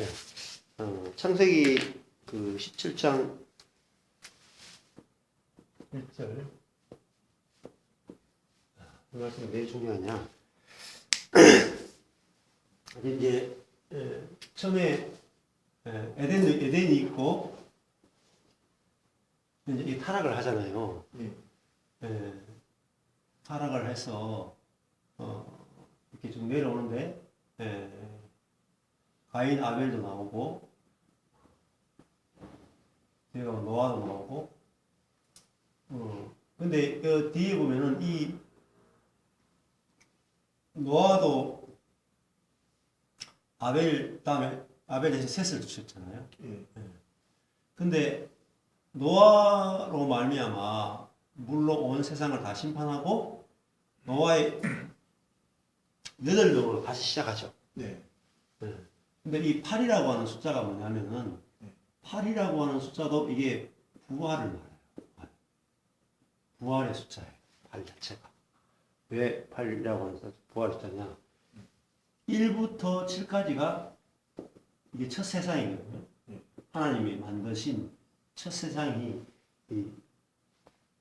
네. 창세기 그 17장 1절. 이 말씀이 왜 중요하냐. 이제 처음에 에덴이 있고 이제 이 타락을 하잖아요. 타락을 해서 이렇게 좀 내려오는데 가인 아벨도 나오고 제가 노아도 나오고 근데 그 뒤에 보면은 이 노아도 아벨 다음에 아벨에서 셋을 주셨잖아요. 근데 노아로 말미암아 물로 온 세상을 다 심판하고 노아의 8명으로 다시 시작하죠. 근데 이 8이라고 하는 숫자가 뭐냐면은 8이라고 하는 숫자도 이게 부활을 말해요. 부활의 숫자예요. 8 자체가. 왜 8이라고 하는 부활의 숫자냐? 1부터 7까지가 이게 첫 세상이거든요. 하나님이 만드신 첫 세상이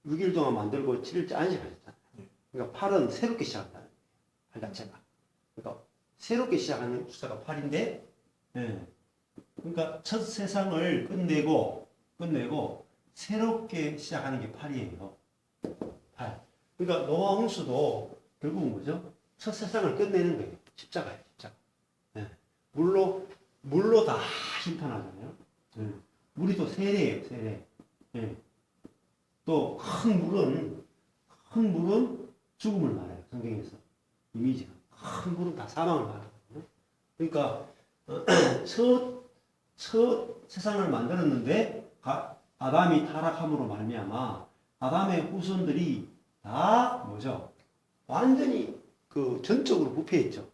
6일 동안 만들고 7일째 안식하셨잖아요. 그러니까 8은 새롭게 시작한다는 거예요. 8 자체가. 그러니까 새롭게 시작하는 숫자가 8인데, 그러니까 첫 세상을 끝내고 새롭게 시작하는 게 8이에요. 8. 그러니까 노아 홍수도 결국은 뭐죠? 첫 세상을 끝내는 거예요. 십자가예요, 십자가. 물로 다 심판하잖아요. 물이 또 세례예요, 세례. 또 큰 물은 죽음을 말해요, 성경에서. 이미지가. 큰 물은 다 사망을 말하거든요. 그러니까 첫 세상을 만들었는데 아담이 타락함으로 말미암아 아담의 후손들이 다 뭐죠? 완전히 그 전적으로 부패했죠.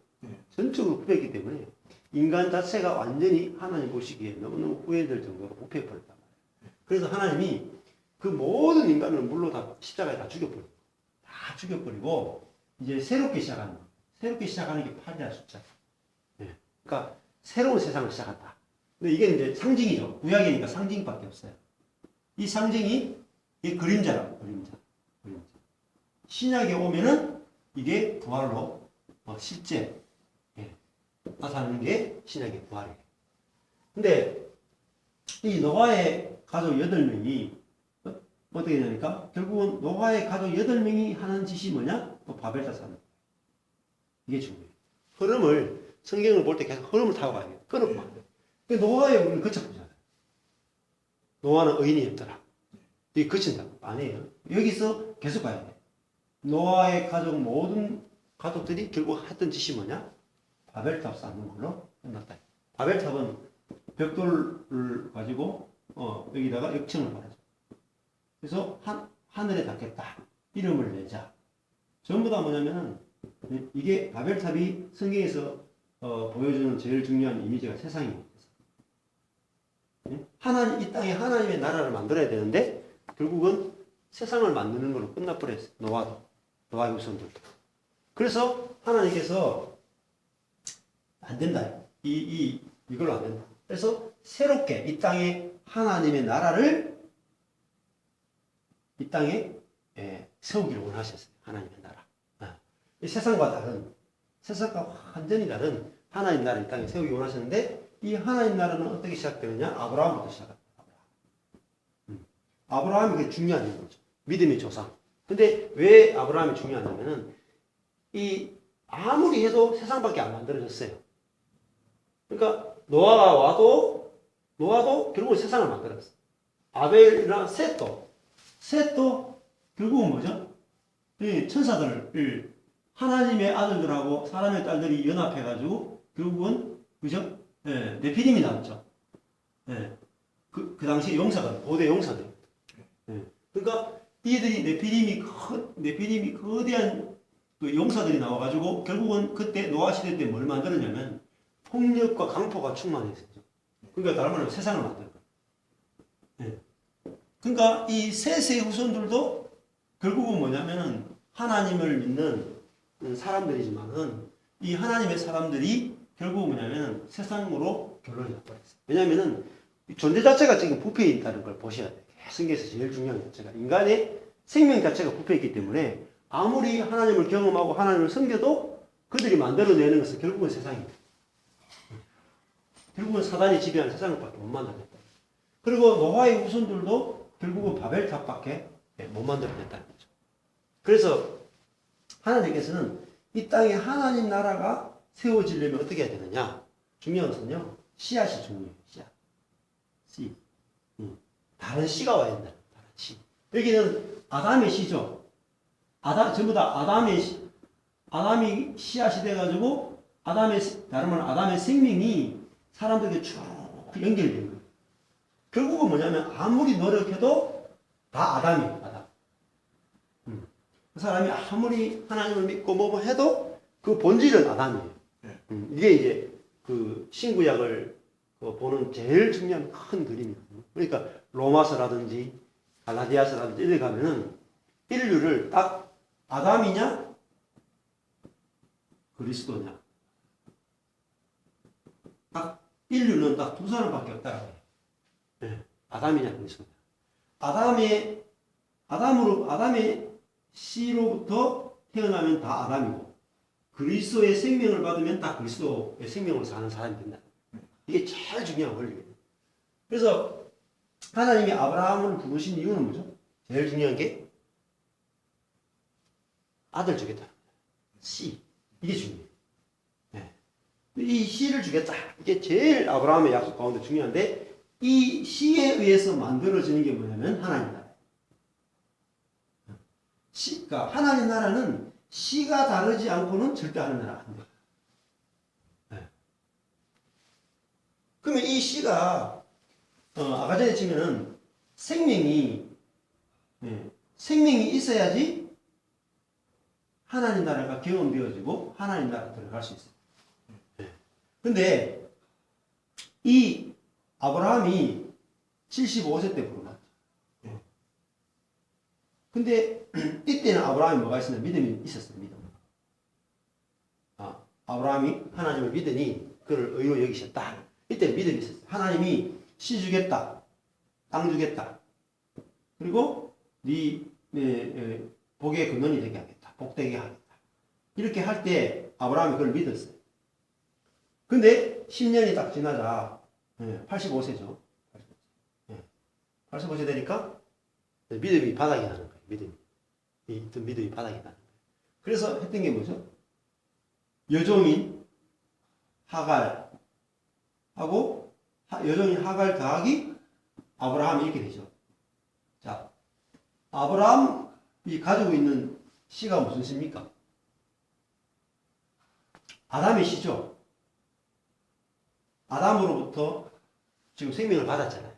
전적으로 부패했기 때문에 인간 자체가 완전히 하나님 보시기에 너무너무 후회될 정도로 부패해버렸단 말이에요. 그래서 하나님이 그 모든 인간을 물로 다 십자가에 다 죽여버리고 이제 새롭게 시작하는 게 8이라는 숫자. 그러니까 새로운 세상을 시작한다. 근데 이게 이제 상징이죠. 구약이니까 상징밖에 없어요. 이 상징이 이게 그림자라고, 그림자. 신약에 오면은 이게 부활로 실제 나타나는 게 신약의 부활이에요. 근데 이 노아의 가족 8명이 어떻게 되니까 결국은 노아의 가족 8명이 하는 짓이 뭐냐? 바벨탑 사는 거예요. 이게 중요해요. 흐름을 성경을 볼 때 계속 흐름을 타고 가야 돼요. 끊어보면 안 돼요. 노아의 우리는 거쳐보잖아요. 노아는 의인이었더라. 이게 거친다고. 아니에요. 여기서 계속 가야 돼요. 노아의 가족 모든 가족들이 결국 했던 짓이 뭐냐? 바벨탑 쌓는 걸로 끝났다. 바벨탑은 벽돌을 가지고 여기다가 역청을 바르죠. 그래서 하늘에 닿겠다. 이름을 내자. 전부 다 뭐냐면은 이게 바벨탑이 성경에서 보여주는 제일 중요한 이미지가 세상이에요. 이 땅에 하나님의 나라를 만들어야 되는데 결국은 세상을 만드는 걸로 끝나버렸어요. 노아의 후손들도. 그래서 하나님께서 안 된다. 이걸로 안 된다. 그래서 새롭게 이 땅에 하나님의 나라를 이 땅에 세우기를 원하셨어요. 하나님의 나라. 이 세상과 완전히 다른 하나님 나라를 이 땅에 세우기 원하셨는데 이 하나님 나라는 어떻게 시작되느냐? 아브라함부터 시작합니다. 아브라함이 그게 중요한 거죠. 믿음의 조상. 근데 왜 아브라함이 중요하냐면은 아무리 해도 세상밖에 안 만들어졌어요. 그러니까 노아도 결국은 세상을 만들었어요. 아벨이나 셋도 결국은 뭐죠? 이 천사들을 하나님의 아들들하고 사람의 딸들이 연합해가지고 결국은 그죠? 네피림이 나왔죠. 그 당시 용사들, 고대 용사들. 그러니까 이들이 네피림이 거대한 그 용사들이 나와가지고 결국은 그때 노아 시대 때 뭘 만들었냐면 폭력과 강포가 충만했어요. 그러니까 다른 말로 세상을 만든 거예요. 그러니까 이 셋의 후손들도 결국은 뭐냐면은 하나님을 믿는 사람들이지만은 이 하나님의 사람들이 결국 뭐냐면 세상으로 결론이 나버렸어요. 왜냐면은 존재 자체가 지금 부패해 있다는 걸 보셔야 돼요. 성경에서 제일 중요한 자체가 인간의 생명 자체가 부패해 있기 때문에 아무리 하나님을 경험하고 하나님을 섬겨도 그들이 만들어내는 것은 결국은 세상입니다. 결국은 사단이 지배하는 세상밖에 못 만들어냈다. 그리고 노아의 후손들도 결국은 바벨탑밖에 못 만들어냈다는 거죠. 그래서 하나님께서는 이 땅에 하나님 나라가 세워지려면 어떻게 해야 되느냐? 중요한 것은요, 씨앗이 중요해요. 씨앗. 씨. 다른 씨가 와야 된다. 다른 씨. 여기는 아담의 씨죠. 전부 다 아담이 씨앗이 돼가지고 다른 말은 아담의 생명이 사람들에게 쭉 연결된 거예요. 결국은 뭐냐면 아무리 노력해도 다 아담이에요. 아담. 그 사람이 아무리 하나님을 믿고 뭐 해도 그 본질은 아담이에요. 이게 이제 그 신구약을 보는 제일 중요한 큰 그림이에요. 그러니까 로마서라든지 갈라디아서라든지 이런 데 가면은 인류를 딱 아담이냐 그리스도냐 딱 인류는 딱 두 사람밖에 없다라고 해요. 네. 아담이냐 그리스도냐. 아담의 씨로부터 태어나면 다 아담이고 그리스도의 생명을 받으면 다 그리스도의 생명으로 사는 사람이 된다. 이게 제일 중요한 원리예요. 그래서 하나님이 아브라함을 부르신 이유는 뭐죠? 제일 중요한 게 아들 주겠다. 씨. 이게 중요해요. 네. 이 씨를 주겠다. 이게 제일 아브라함의 약속 가운데 중요한데 이 씨에 의해서 만들어지는 게 뭐냐면 하나님 나라예요. 그러니까 하나님 나라는 씨가 다르지 않고는 절대 하나님 나라가 안 돼요. 네. 그러면 이 씨가 아까 전에 치면은 생명이 있어야지 하나님 나라가 경험되어지고 하나님 나라 들어갈 수 있어요. 근데 이 아브라함이 75세 때 부르났죠. 근데 이때는 아브라함이 뭐가 있었나? 믿음이 있었어요. 믿음. 아브라함이 하나님을 믿으니 그를 의로 여기셨다. 이때 믿음이 있었어요. 하나님이 씨 주겠다. 땅 주겠다. 그리고 복의 근원이 되게 하겠다. 복되게 하겠다. 이렇게 할 때 아브라함이 그걸 믿었어요. 근데 10년이 딱 지나자 85세죠. 85세 되니까 믿음이 바닥이 나는 거예요. 믿음이 바닥이 나는 거예요. 그래서 했던 게 뭐죠? 여종인 하갈하고 여종인 하갈 더하기 아브라함이 이렇게 되죠. 자, 아브라함이 가지고 있는 씨가 무슨 씨입니까? 아담의 씨죠. 아담으로부터 지금 생명을 받았잖아요.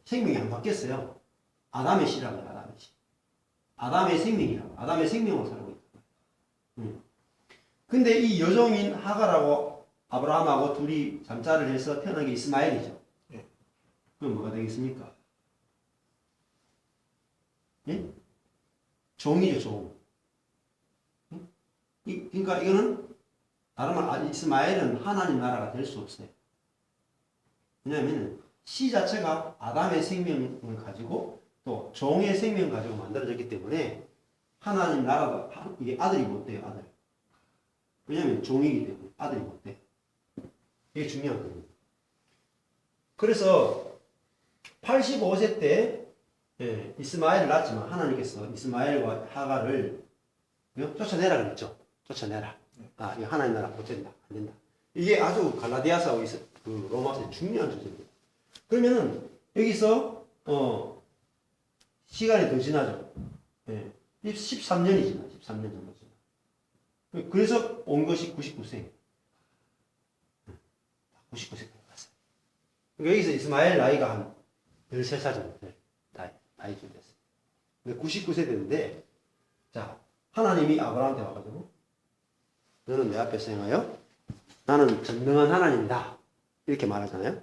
생명이 안 바뀌었어요. 아담의 씨라고 해요. 아담의 씨. 아담의 생명이라고. 아담의 생명으로 살고 있다. 근데 이 여종인 하갈하고 아브라함하고 둘이 잠자를 해서 태어난 게 이스마엘이죠. 그럼 뭐가 되겠습니까? 예? 종이죠, 종. 그러니까 이거는 다른 말 이스마엘은 하나님 나라가 될 수 없어요. 왜냐하면 씨 자체가 아담의 생명을 가지고 또 종의 생명을 가지고 만들어졌기 때문에 하나님 나라가 이게 아들이 못 돼요. 아들. 왜냐하면 종이기 때문에 아들이 못 돼. 이게 중요한 거예요. 그래서 85세 때 이스마엘을 낳았지만 하나님께서 이스마엘과 하갈을 쫓아내라 그랬죠. 쫓아내라. 이거 하나님 나라 못 된다. 안 된다. 이게 아주 갈라디아서하고 그 로마서의 중요한 주제입니다. 그러면은 여기서 시간이 더 지나죠. 13년이 지나. 13년 정도 지나. 그래서 온 것이 99세. 99세까지 갔어요. 그러니까 여기서 이스마엘 나이가 한 13살 정도 될 나이쯤 됐어요. 99세 됐는데, 자, 하나님이 아브라함한테 와가지고, 너는 내 앞에서 행하여 나는 전능한 하나님이다. 이렇게 말하잖아요.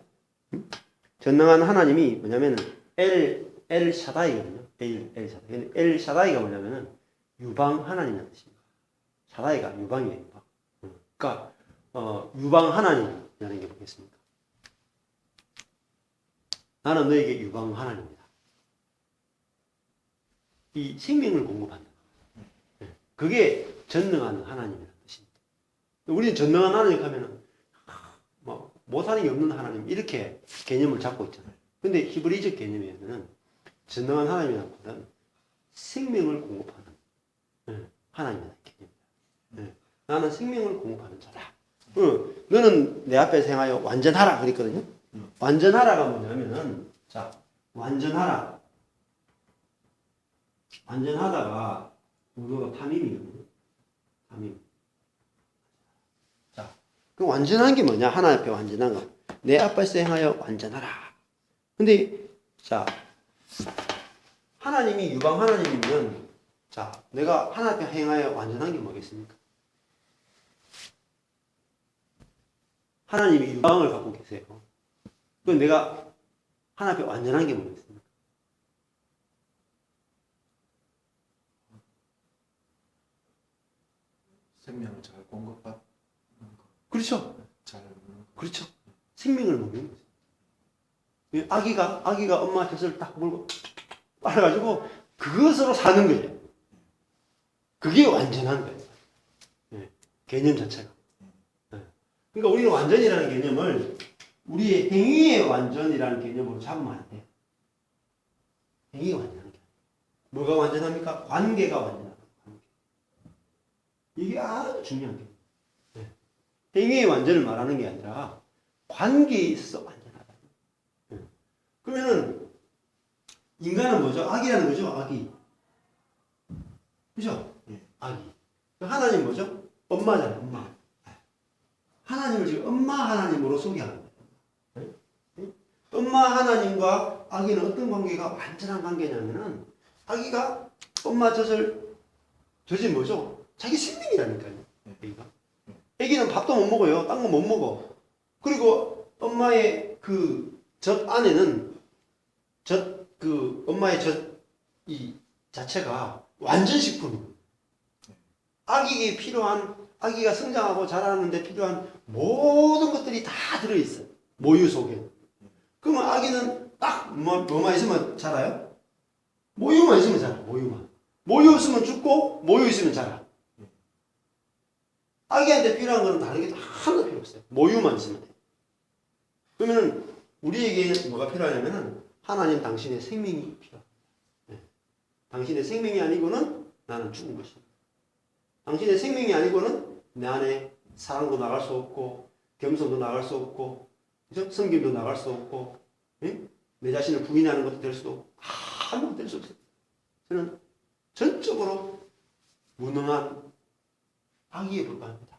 전능한 하나님이 뭐냐면은 엘 샤다이거든요. 엘 샤다이. 엘 샤다이가 뭐냐면은 유방 하나님이라는 뜻입니다. 샤다이가 유방이에요. 유방. 그러니까 유방 하나님이라는 게 뭐겠습니까? 나는 너에게 유방 하나님이다. 이 생명을 공급한다. 그게 전능한 하나님이라는 뜻입니다. 우리는 전능한 하나님 하면은 뭐 못하는 게 없는 하나님 이렇게 개념을 잡고 있잖아요. 근데 히브리적 개념에는 전능한 하나님이라는 생명을 공급하는 하나님이라는 개념입니다. 나는 생명을 공급하는 자다. 너는 내 앞에서 행하여 완전하라 그랬거든요. 완전하라가 뭐냐면은 자 완전하라. 완전하다가 우리가 탐임이거든요. 탐임. 자, 그 완전한 게 뭐냐? 하나 앞에 완전한 거. 내 앞에서 행하여 완전하라. 근데 자 하나님이 유방 하나님이면 자 내가 하나 앞에 행하여 완전한 게 뭐겠습니까? 하나님이 유방을 갖고 계세요. 그럼 내가 하나 앞에 완전한 게 뭐겠습니까? 생명을 잘 공급받는 거. 그렇죠. 잘 먹는 거. 그렇죠. 생명을 먹는 거죠. 아기가 엄마 젖을 딱 물고 빨아가지고 그것으로 사는 거예요. 그게 완전한 거예요. 네. 개념 자체가. 네. 그러니까 우리는 완전이라는 개념을 우리의 행위의 완전이라는 개념으로 잡으면 안 돼요. 행위가 완전한 게. 뭐가 완전합니까? 관계가 완전합니다. 이게 아주 중요한 거예요. 네. 행위의 완전을 말하는 게 아니라 관계에 있어서 완전하다. 네. 그러면은 인간은 뭐죠? 악이라는 거죠? 악이. 그죠? 네. 악이. 하나님 뭐죠? 엄마잖아요. 엄마. 하나님을 지금 엄마 하나님으로 소개하는 거예요. 네? 엄마 하나님과 아기는 어떤 관계가 완전한 관계냐면은 아기가 엄마 젖이 뭐죠? 자기 생명이라니까요. 애기가. 애기는 밥도 못 먹어요. 딴 거 못 먹어. 그리고 엄마의 그 젖 안에는 엄마의 젖이 자체가 완전 식품이에요. 아기에게 필요한 아기가 성장하고 자라는데 필요한 모든 것들이 다 들어있어요. 모유 속에. 그러면 아기는 딱 뭐만 있으면 자라요? 모유만 있으면 자라. 모유만. 모유 없으면 죽고 모유 있으면 자라. 아기한테 필요한 거는 다른 게 다 하나도 필요 없어요. 모유만 있으면 돼요. 그러면 우리에게 뭐가 필요하냐면은 하나님 당신의 생명이 필요합니다. 네. 당신의 생명이 아니고는 나는 죽은 것입니다. 당신의 생명이 아니고는 내 안에 사랑도 나갈 수 없고 겸손도 나갈 수 없고 그죠? 섬김도 나갈 수 없고 내 자신을 부인하는 것도 될 수도 없고 아무것도 될 수 없어요. 저는 전적으로 무능한 아기에 불과합니다.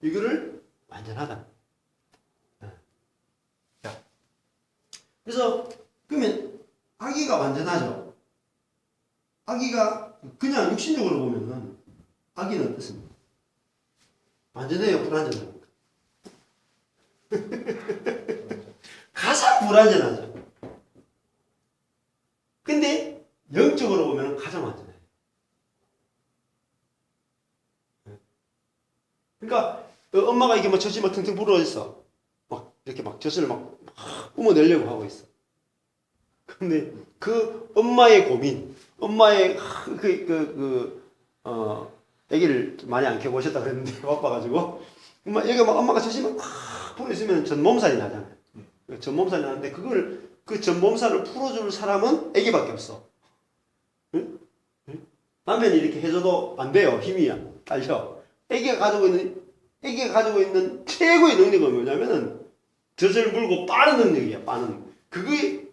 이거를 완전하다. 자, 그래서 그러면 아기가 완전하죠. 아기가 그냥 육신적으로 보면은 아기는 어떻습니까? 완전해요, 불완전합니까? 가장 불완전하죠. 근데 영적으로 보면 가장 완전해요. 그러니까 엄마가 이게 뭐 젖이 막 퉁퉁 불어있어. 막 이렇게 막 젖을 막 뿜어내려고 하고 있어. 근데 그 엄마의 고민, 엄마의 아기를 많이 안 키워보셨다 그랬는데 바빠가지고 여기 막 엄마가 젖이 막 불어있으면 전몸살이 나잖아요. 전몸살이 나는데 그 전몸살을 풀어줄 사람은 아기밖에 없어. 응? 응? 남편이 이렇게 해줘도 안 돼요. 힘이 딸려. 아기가 가지고 있는 최고의 능력은 뭐냐면은 젖을 물고 빠는 능력이야. 빠는. 그게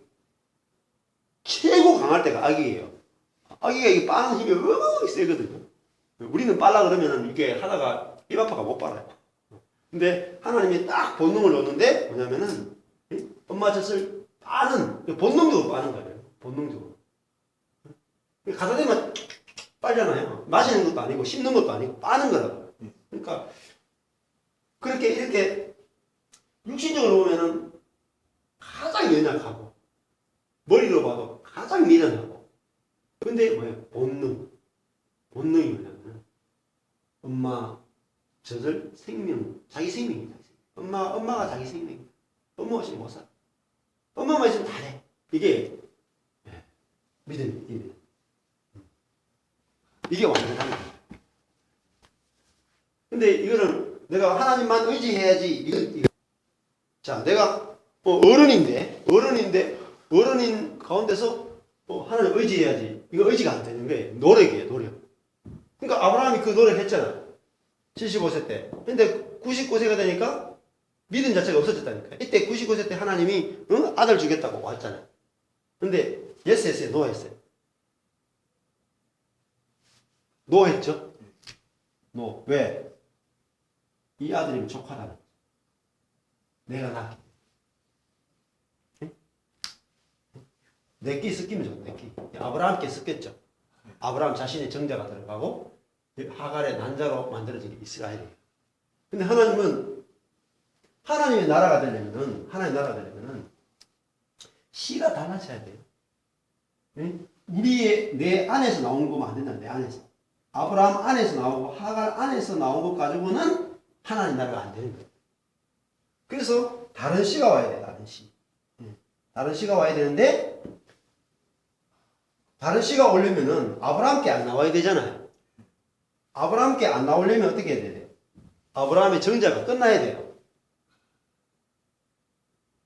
최고 강할 때가 아기예요. 아기가 이게 빠는 힘이 어마어마하게 세거든요. 우리는 빨라 그러면은 이게 하다가 입 아파가 못 빨아요. 근데 하나님이 딱 본능을 넣는데 뭐냐면은 엄마 젖을 빠는 본능적으로 빠는 거예요. 본능적으로. 가다 대면 빨잖아요. 마시는 것도 아니고 씹는 것도 아니고 빠는 거라고. 그러니까 그렇게 이렇게 육신적으로 보면은 가장 연약하고 머리로 봐도 가장 미련하고 근데 뭐예요? 본능이 뭐냐면 엄마 젖을 생명 자기 생명이다. 엄마가 자기 생명이다. 엄마 없이는 못 살아. 엄마만 있으면 다 돼. 이게 믿음입니다. 이게 완전한 거예요. 근데 이거는 내가 하나님만 의지해야지. 이거. 자, 내가 어른인데 어른인 가운데서 하나님 의지해야지. 이거 의지가 안 되는 거예요. 노력이에요, 노력. 그러니까 아브라함이 그 노력했잖아. 75세 때. 근데 99세가 되니까 믿음 자체가 없어졌다니까. 이때 99세 때 하나님이 아들 주겠다고 왔잖아요. 근데 예스 했어요, 노 했어요. 노 했죠? 노. 왜? 이 아들이면 조카라는 거죠. 내가 낳게. 내끼 섞이면 좋아, 내끼. 아브라함께 섞였죠. 아브라함 자신의 정자가 들어가고 하갈의 난자로 만들어진 게 이스라엘이에요. 근데 하나님은 하나님의 나라가 되려면은 씨가 달라져야 돼요. 내 안에서 나오는 거면 안 된다. 내 안에서. 아브라함 안에서 나오고 하갈 안에서 나온 것 가지고는 하나님 나라가 안 되는 거예요. 그래서 다른 씨가 와야 돼요. 다른 씨. 다른 씨가 와야 되는데 다른 씨가 오려면은 아브라함께 안 나와야 되잖아요. 아브라함께 안 나오려면 어떻게 해야 돼요? 아브라함의 정자가 끝나야 돼요.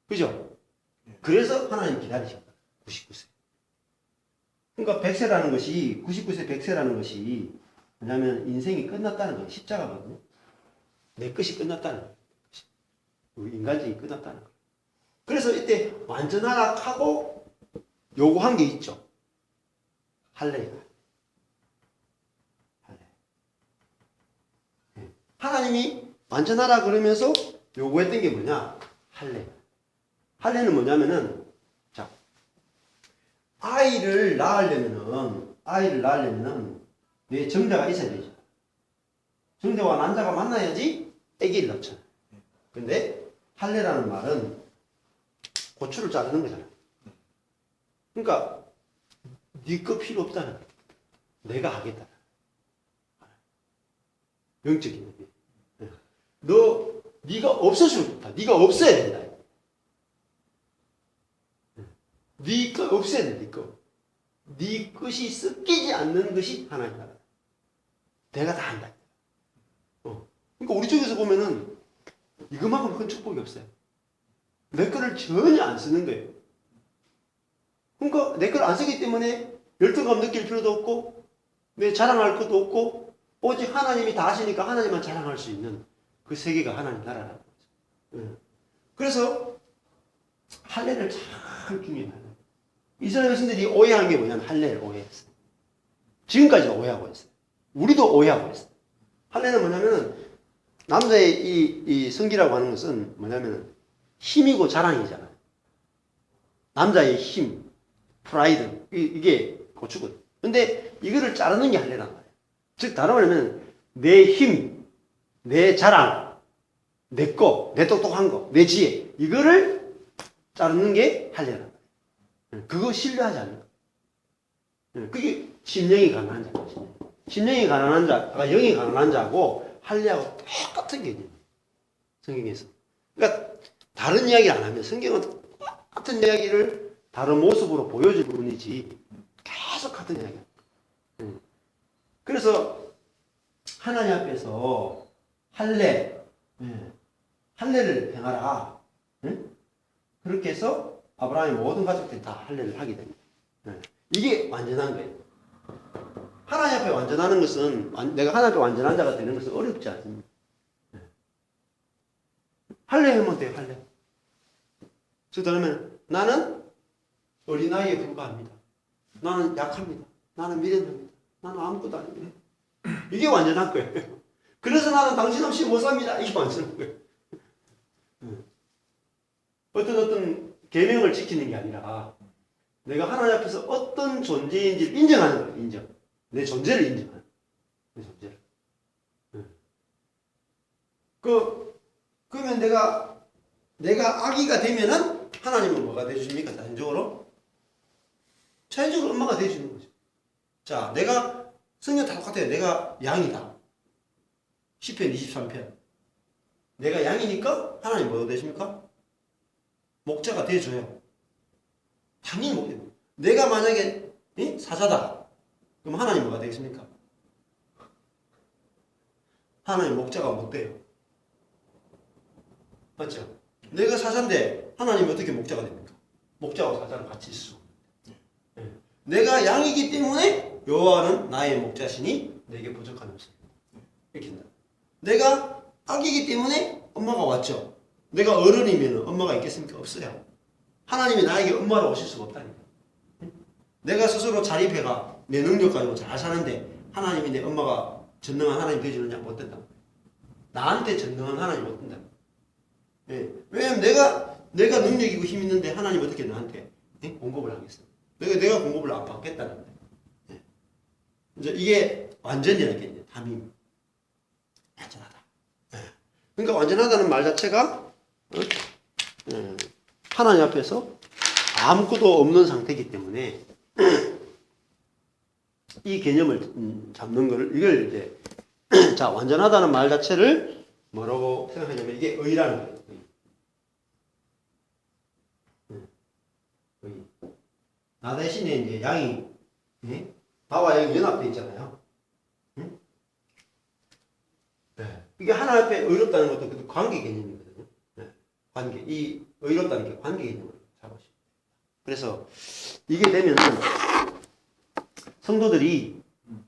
그죠? 그래서 하나님 기다리셨다. 99세. 그러니까 100세라는 것이 99세 100세라는 것이 뭐냐면 인생이 끝났다는 거예요. 십자가거든요. 내 것이 끝났다는 거예요. 우리 인간적이 끝났다는 거예요. 그래서 이때 완전하라 하고 요구한 게 있죠. 할례가. 할례. 하나님이 완전하라 그러면서 요구했던 게 뭐냐? 할례. 할례는 뭐냐면은 자 아이를 낳으려면은 내 정자가 있어야 되죠. 정자와 난자가 만나야지 아기를 낳잖아. 근데 할례라는 말은 고추를 자르는 거잖아. 그러니까 네 거 필요 없다는 거야. 내가 하겠다. 영적인 의미. 네가 없어지면 좋다. 네가 없어야 된다. 네 거 없애야 돼, 네 거. 네 것이 섞이지 않는 것이 하나님 나라. 내가 다 한다. 그러니까 우리 쪽에서 보면은 이것만큼 큰 축복이 없어요. 내 거를 전혀 안 쓰는 거예요. 그러니까 내 걸 안 쓰기 때문에 열등감 느낄 필요도 없고 내 자랑할 것도 없고 오직 하나님이 다 하시니까 하나님만 자랑할 수 있는 그 세계가 하나님 나라라는 거죠. 그래서 할례를 참 중요해요. 이스라엘 백성들이 오해한 게 뭐냐면 할례를 오해했어요. 지금까지도 오해하고 있어요. 우리도 오해하고 있어요. 할례는 뭐냐면 남자의 이 성기라고 하는 것은 뭐냐면 힘이고 자랑이잖아요. 남자의 힘, 프라이드 이게 고추거든요. 근데 이거를 자르는 게 할례란 말이에요. 즉 다른 말하면 내 힘, 내 자랑, 내 거, 내 똑똑한 거, 내 지혜 이거를 자르는 게 할례란 말이에요. 그거 신뢰하지 않는 거예요. 그게 심령이 가난한 자예요. 심령이 가난한 자가 영이 가난한 자고 할례하고 똑같은 개념이에요. 성경에서. 그러니까 다른 이야기를 안 하면 성경은 똑같은 이야기를 다른 모습으로 보여줄 뿐이지 계속 같은 이야기예요. 그래서 하나님 앞에서 할례를 행하라. 그렇게 해서 아브라함의 모든 가족들이 다 할례를 하게 됩니다. 이게 완전한 거예요. 하나님 앞에 완전하는 것은 내가 하나님 앞에 완전한 자가 되는 것은 어렵지 않습니다. 할례하면 돼요. 할례. 즉 그러면 나는 어린아이에 불과합니다. 나는 약합니다. 나는 미련합니다. 나는 아무것도 아닙니다. 이게 완전한 거예요. 그래서 나는 당신 없이 못 삽니다. 이게 완전한 거예요. 어떤 계명을 지키는 게 아니라 내가 하나님 앞에서 어떤 존재인지를 인정하는 거예요. 인정. 내 존재를 인정하는 내 존재를. 그러면 내가 아기가 되면은 하나님은 뭐가 되어줍니까? 자연적으로? 자연적으로 엄마가 되어주는 거죠. 자, 내가 성경 다 똑같아요. 내가 양이다. 시편 23편. 내가 양이니까 하나님 뭐가 되십니까? 목자가 돼줘요. 당연히 목. 내가 만약에 사자다. 그럼 하나님 뭐가 되겠습니까? 하나님 목자가 못 돼요. 맞죠? 내가 사자인데 하나님이 어떻게 목자가 됩니까? 목자와 사자는 같이 있을 수 없는데. 내가 양이기 때문에 여호와는 나의 목자시니 내게 부족함이 없습니다. 이렇게 된다. 내가 아기이기 때문에 엄마가 왔죠. 내가 어른이면 엄마가 있겠습니까? 없어요. 하나님이 나에게 엄마로 오실 수가 없다니까. 내가 스스로 자립해가 내 능력 가지고 잘 사는데 하나님이 내 엄마가 전능한 하나님 되어주느냐? 못 된다. 나한테 전능한 하나님 못 된다. 왜냐면 내가 능력이고 힘 있는데 하나님 어떻게 나한테 공급을 하겠어? 내가 공급을 안 받겠다는데. 이제 이게 완전이라는 게 담임. 완전하다. 그러니까 완전하다는 말 자체가 하나님 앞에서 아무것도 없는 상태이기 때문에 이 개념을 잡는 거를 이걸 이제 자 완전하다는 말 자체를 뭐라고 생각하냐면 이게 의라는 거예요. 의. 나 대신에 이제 양이 나와 양이 연합돼 있잖아요. 이게 하나님 앞에 의롭다는 것도 관계 개념이거든요. 관계. 이 의롭다는 게 관계 개념을 잡으시고. 그래서 이게 되면 성도들이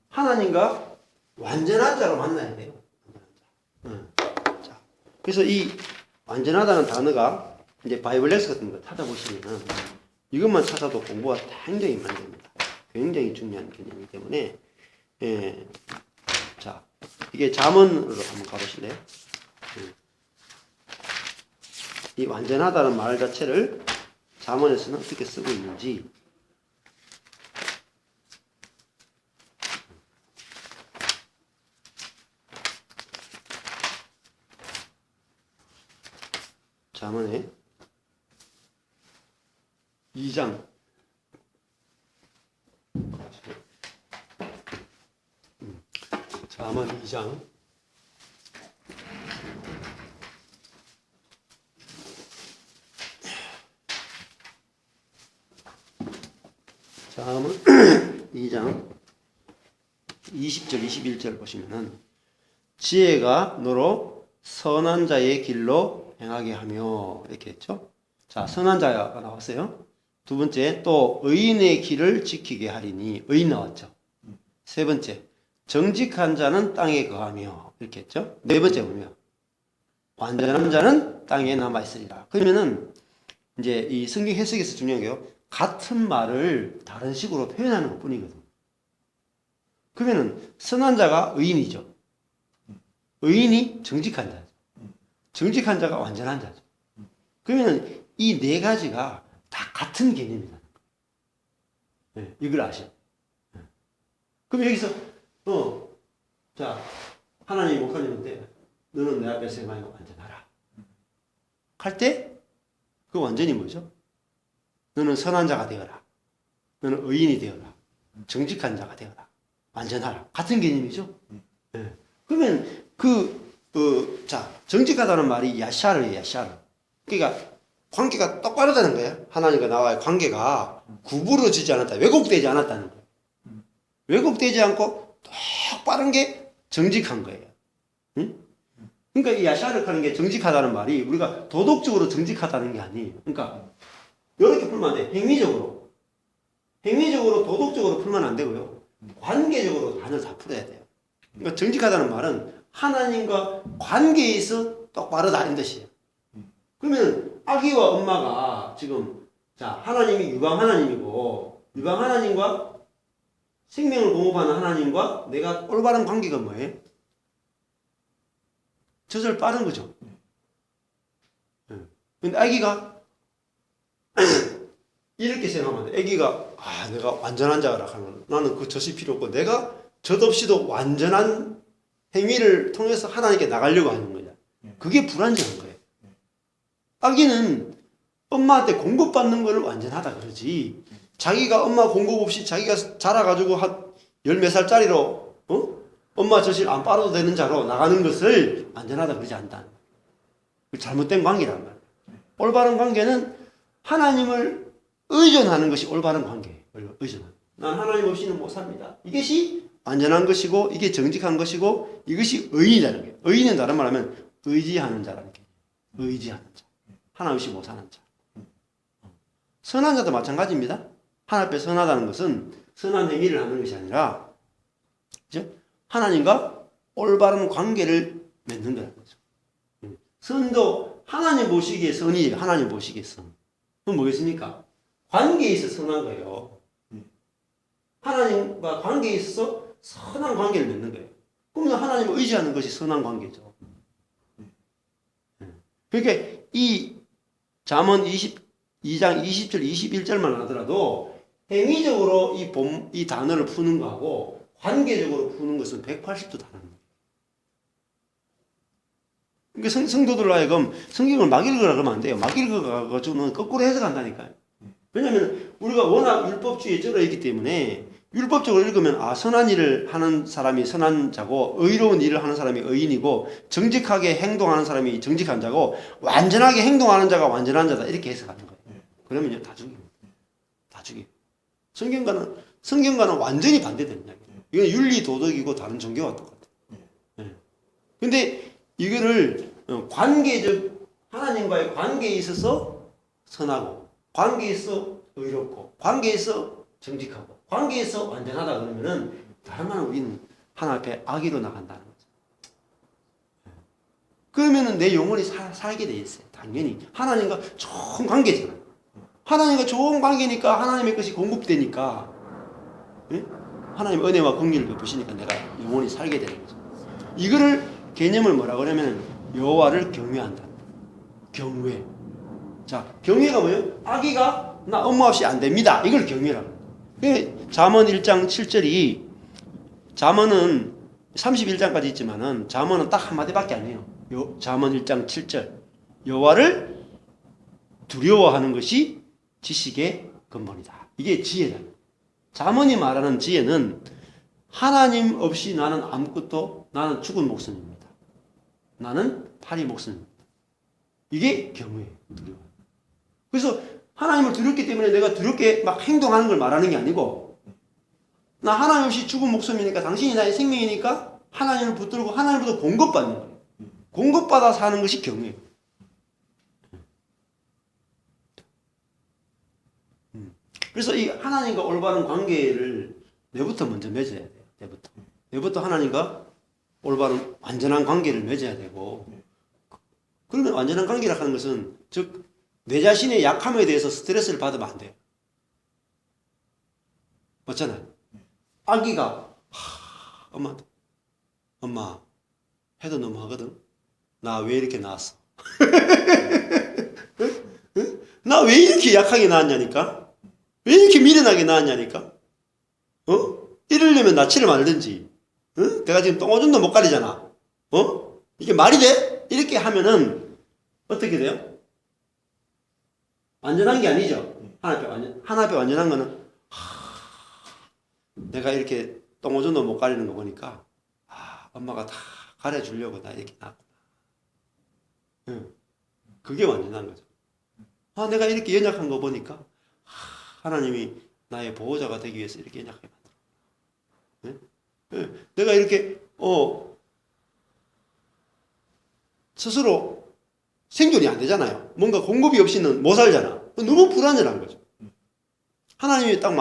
하나님과 완전한 자로 만나야 돼요. 자, 그래서 이 완전하다는 단어가 이제 바이블렉스 같은 거 찾아보시면은 이것만 찾아도 공부가 굉장히 많이 됩니다. 굉장히 중요한 개념이기 때문에 자 이게 잠언으로 한번 가보실래요? 이 완전하다는 말 자체를 잠언에서는 어떻게 쓰고 있는지 잠언에 2장 잠언 2장 잠언 2장 20절 21절 보시면은 지혜가 너로 선한 자의 길로 행하게 하며 이렇게 했죠. 자, 선한 자가 나왔어요. 두 번째 또 의인의 길을 지키게 하리니 의인 나왔죠. 세 번째 정직한 자는 땅에 거하며 이렇게 했죠. 네 번째 보면 완전한 자는 땅에 남아 있으리라. 그러면은 이제 이 성경 해석에서 중요한 게요. 같은 말을 다른 식으로 표현하는 것 뿐이거든. 그러면은 선한 자가 의인이죠. 의인이 정직한 자죠. 정직한 자가 완전한 자죠. 그러면은 이 네 가지가 다 같은 개념이다. 네, 이걸 아셔. 네. 그럼 여기서 자 하나님 목사님한테 너는 내 앞에서 행하여 완전하라. 할 때 그 완전히 뭐죠? 너는 선한 자가 되어라. 너는 의인이 되어라. 정직한 자가 되어라. 완전하라. 같은 개념이죠? 네. 그러면 자, 정직하다는 말이 야샤르예요, 야샤르. 그러니까 관계가 똑바르다는 거예요. 하나님과 나와의 관계가 구부러지지 않았다. 왜곡되지 않았다는 거예요. 왜곡되지 않고 똑바른 게 정직한 거예요. 응? 그러니까 이 야샤르 하는 게 정직하다는 말이 우리가 도덕적으로 정직하다는 게 아니에요. 그러니까 이렇게 풀면 안 돼. 행위적으로. 행위적으로 도덕적으로 풀면 안 되고요. 관계적으로 단어를 다 풀어야 돼요. 그러니까 정직하다는 말은 하나님과 관계에 있어 똑바르다 이런 뜻이에요. 그러면 아기와 엄마가 지금 자 하나님이 유방 하나님이고 유방 하나님과 생명을 공급하는 하나님과 내가 올바른 관계가 뭐예요? 저절 빠른 거죠. 근데 아기가 이렇게 생각하면 돼. 아기가 내가 완전한 자라 하면 나는 그 젖이 필요 없고 내가 젖 없이도 완전한 행위를 통해서 하나님께 나가려고 하는 거야. 그게 불완전한 거예요. 아기는 엄마한테 공급받는 거를 완전하다 그러지. 자기가 엄마 공급 없이 자기가 자라가지고 한 10몇 살짜리로 엄마 젖을 안 빨아도 되는 자로 나가는 것을 완전하다 그러지 않다. 잘못된 관계란 말이에요. 올바른 관계는 하나님을 의존하는 것이 올바른 관계예요. 의존하는. 난 하나님 없이는 못 삽니다. 이것이 완전한 것이고 이게 정직한 것이고 이것이 의인이라는 거예요. 의인은 다른 말하면 의지하는 자라는 게 의지하는 자. 하나님 없이 못 사는 자. 선한 자도 마찬가지입니다. 하나님 앞에 선하다는 것은 선한 행위를 하는 것이 아니라 그죠? 하나님과 올바른 관계를 맺는다는 거죠. 선도 하나님 보시기에 선이에요. 하나님 보시기에 선. 그건 뭐겠습니까? 관계에 있어서 선한 거예요. 하나님과 관계에 있어서 선한 관계를 맺는 거예요. 그러면 하나님을 의지하는 것이 선한 관계죠. 그러니까 이 잠언 22장 20절 21절만 하더라도 행위적으로 이 단어를 푸는 거하고 관계적으로 푸는 것은 180도 다른 거예요. 그러니까 성도들로 하여금 성경을 막 읽으라 그러면 안 돼요. 막 읽어가지고는 거꾸로 해석한다니까요. 왜냐하면 우리가 워낙 율법주의에 쩔어 있기 때문에 율법적으로 읽으면 선한 일을 하는 사람이 선한 자고 의로운 일을 하는 사람이 의인이고 정직하게 행동하는 사람이 정직한 자고 완전하게 행동하는 자가 완전한 자다 이렇게 해석하는 거예요. 그러면요 다 죽입니다. 다 죽여요. 성경과는 완전히 반대되는 이야기예요. 이건 윤리 도덕이고 다른 종교와 똑같아요. 근데 이거를 관계적 하나님과의 관계에 있어서 선하고 관계에 있어 의롭고 관계에 있어 정직하고 관계에서 완전하다 그러면은 다른 말은 우리는 하나님 앞에 악의로 나간다는 거죠. 그러면은 내 영혼이 살게 돼 있어요. 당연히 하나님과 좋은 관계잖아요. 하나님과 좋은 관계니까 하나님의 것이 공급되니까 하나님 은혜와 긍휼을 베푸시니까 내가 영혼이 살게 되는 거죠. 이거를 개념을 뭐라 그러면 여호와를 경외한다. 경외. 자, 경외가 뭐예요? 악의가 나 엄마 없이 안 됩니다. 이걸 경외라고. 잠언 1장 7절이 잠언은 31장까지 있지만은 잠언은 딱 한마디밖에 안 해요. 잠언 1장 7절. 여호와를 두려워하는 것이 지식의 근본이다. 이게 지혜다. 잠언이 말하는 지혜는 하나님 없이 나는 아무것도 나는 죽은 목숨입니다. 나는 파리 목숨입니다. 이게 경외예요. 두려워. 그래서 하나님을 두렵기 때문에 내가 두렵게 막 행동하는 걸 말하는 게 아니고 나 하나님 없이 죽은 목숨이니까 당신이 나의 생명이니까 하나님을 붙들고 하나님부터 공급받는 거예요. 공급받아 사는 것이 경외예요. 그래서 이 하나님과 올바른 관계를 내부터 먼저 맺어야 돼요. 내부터 하나님과 올바른 완전한 관계를 맺어야 되고 그러면 완전한 관계라 하는 것은 즉 내 자신의 약함에 대해서 스트레스를 받으면 안 돼요. 맞잖아요. 아기가 엄마 해도 너무 하거든. 나 왜 이렇게 낳았어? 나 왜 이렇게 약하게 낳았냐니까? 왜 이렇게 미련하게 낳았냐니까? 이러려면 낳지를 말든지. 내가 지금 똥오줌도 못 가리잖아. 이게 말이 돼? 이렇게 하면은 어떻게 돼요? 완전한 게 아니죠. 하나님 앞에 완전한 거는 내가 이렇게 똥오줌도 못 가리는 거 보니까 엄마가 다 가려주려고 나 이렇게 낳았구나. 그게 완전한 거죠. 내가 이렇게 연약한 거 보니까 하나님이 나의 보호자가 되기 위해서 이렇게 연약하게 만들어. 내가 이렇게 스스로 생존이 안 되잖아요. 뭔가 공급이 없이는 못 살잖아. 너무 불안전한 거죠. 하나님이 딱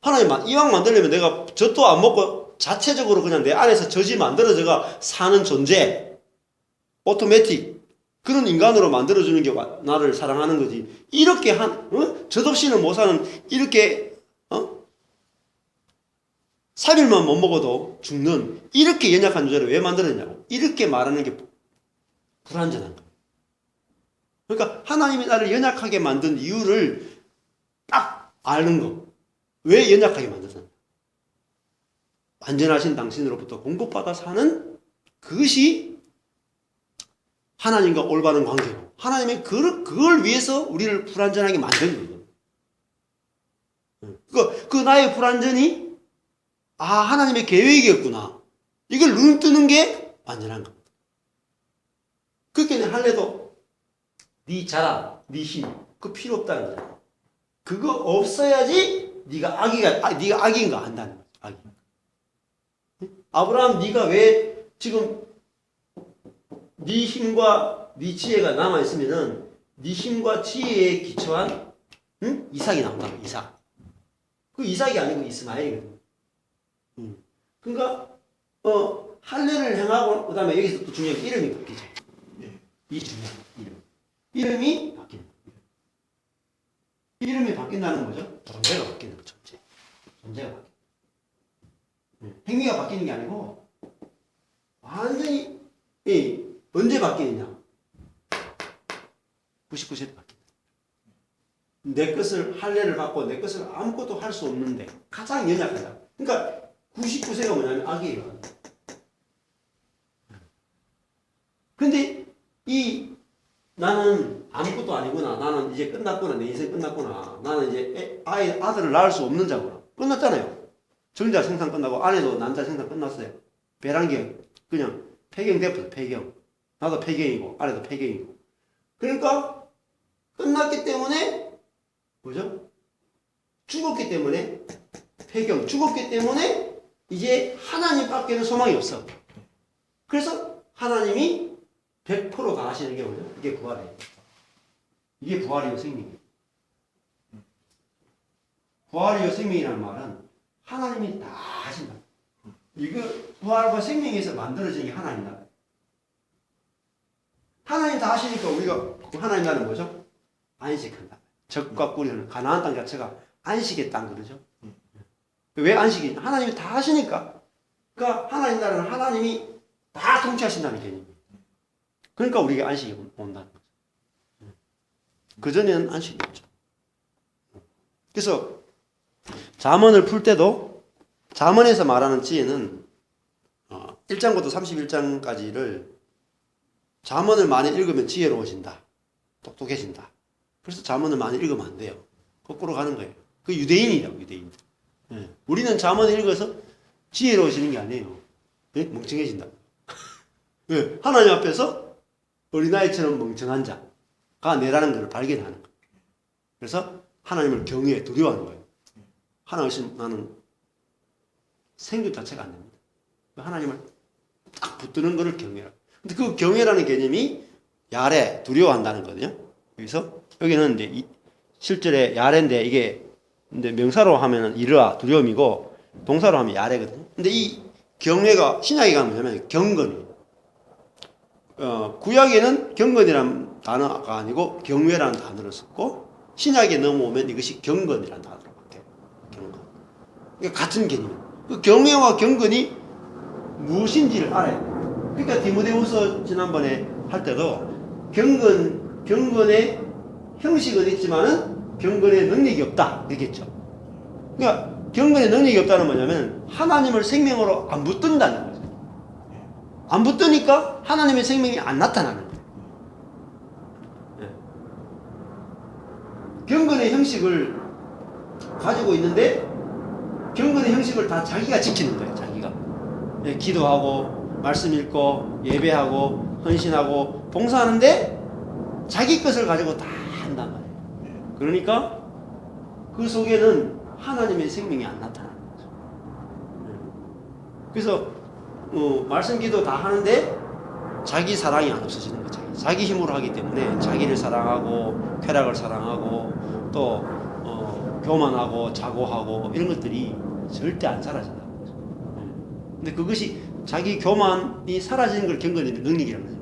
하나님 이왕 만들려면 내가 젖도 안 먹고 자체적으로 그냥 내 안에서 젖이 만들어져가 사는 존재, 오토매틱 그런 인간으로 만들어주는 게 나를 사랑하는 거지. 이렇게 젖 없이는 못 사는 이렇게 3일만 못 먹어도 죽는 이렇게 연약한 존재를 왜 만들었냐고. 이렇게 말하는 게 불완전한 거예요. 그러니까 하나님이 나를 연약하게 만든 이유를 딱 아는 거. 왜 연약하게 만드셨나? 완전하신 당신으로부터 공급받아 사는 그것이 하나님과 올바른 관계고 하나님의 그걸 위해서 우리를 불완전하게 만든 거예요. 그 나의 불완전이 하나님의 계획이었구나. 이걸 눈뜨는 게 완전한 겁니다. 그렇게 할래도 네 자랑, 네 힘, 그거 필요 없다는 거야. 그거 없어야지 네가 네가 악인 거 안다는 거지. 악인. 아브라함, 네가 왜 지금 네 힘과 네 지혜가 남아 있으면은 네 힘과 지혜에 기초한 이삭이 나온다고. 이삭. 그 이삭이 아니고 이스마엘이거든. 그러니까 할례를 행하고 그다음에 여기서 또 중요한 게 이름이 바뀌죠. 이 중요한 이름. 이름이 바뀌는 거예요. 이름이 바뀐다는 거죠. 존재가 바뀌는 거죠. 존재가 바뀌는. 행위가 바뀌는 게 아니고 완전히 언제 바뀌느냐? 99세에 바뀐다. 내 것을 할례를 받고 내 것을 아무것도 할 수 없는데 가장 연약하다. 그러니까 99세가 뭐냐면 악이에요. 근데 나는 아무것도 아니구나. 나는 이제 끝났구나. 내 인생 끝났구나. 나는 이제 아들을 낳을 수 없는 자구나. 끝났잖아요. 정자 생산 끝나고 아내도 남자 생산 끝났어요. 배란경 그냥 폐경됐어. 폐경. 나도 폐경이고 아내도 폐경이고. 그러니까 끝났기 때문에 뭐죠? 죽었기 때문에 폐경. 죽었기 때문에 이제 하나님밖에는 소망이 없어. 그래서 하나님이 100% 다 하시는 게 뭐죠? 이게 부활이에요. 이게 부활이요 생명이에요. 부활이요 생명이라는 말은 하나님이 다 하신다. 이거 부활과 생명에서 만들어진 게 하나님이다. 하나님 다 하시니까 우리가 하나님 나라는 뭐죠? 안식한다. 적과 꿀이는 가나안 땅 자체가 안식의 땅 그러죠. 왜 안식이? 하나님이 다 하시니까. 그러니까 하나님 나라는 하나님이 다 통치하신다는 개념이에요. 그러니까 우리가 안식이 온다는 거죠. 그전에는 안식이 없죠. 그래서 잠언을 풀 때도 잠언에서 말하는 지혜는 1장부터 31장까지를 잠언을 많이 읽으면 지혜로워진다. 똑똑해진다. 그래서 잠언을 많이 읽으면 안 돼요. 거꾸로 가는 거예요. 그 유대인이라고, 유대인. 우리는 잠언을 읽어서 지혜로워지는 게 아니에요. 멍청해진다. 하나님 앞에서 어린아이처럼 멍청한 자가 내라는 것을 발견하는 거예요. 그래서 하나님을 경외해, 두려워하는 거예요. 하나 없이 나는 생존 자체가 안 됩니다. 하나님을 딱 붙드는 것을 경외하라. 근데 그 경외라는 개념이 야레, 두려워한다는 거거든요. 여기서 여기는 이제 실제로 야레인데 이게 근데 명사로 하면은 이르아, 두려움이고 동사로 하면 야레거든요. 근데 이 경외가 신약에 가면 뭐냐면 경건이에요. 구약에는 경건이라는 단어가 아니고 경외라는 단어를 썼고 신약에 넘어오면 이것이 경건이라는 단어로 바뀌어요. 경건. 그러니까 같은 개념이에요. 그 경외와 경건이 무엇인지를 알아야 돼요. 그러니까 디모데후서 지난번에 할 때도 경건의 형식은 있지만은 경건의 능력이 없다 이랬죠. 그러니까 경건의 능력이 없다는 뭐냐면 하나님을 생명으로 안 붙든다는 거죠. 안 붙으니까 하나님의 생명이 안 나타나는 거예요. 경건의 형식을 가지고 있는데 경건의 형식을 다 자기가 지키는 거예요. 자기가 기도하고 말씀 읽고 예배하고 헌신하고 봉사하는데 자기 것을 가지고 다 한단 말이에요. 그러니까 그 속에는 하나님의 생명이 안 나타나는 거죠. 그래서 말씀 기도 다 하는데 자기 사랑이 안 없어지는 거죠. 자기 힘으로 하기 때문에 자기를 사랑하고 쾌락을 사랑하고 또 교만하고 자고하고 이런 것들이 절대 안 사라진다는 거죠. 근데 그것이 자기 교만이 사라지는 걸 경건의 능력이라는 거죠.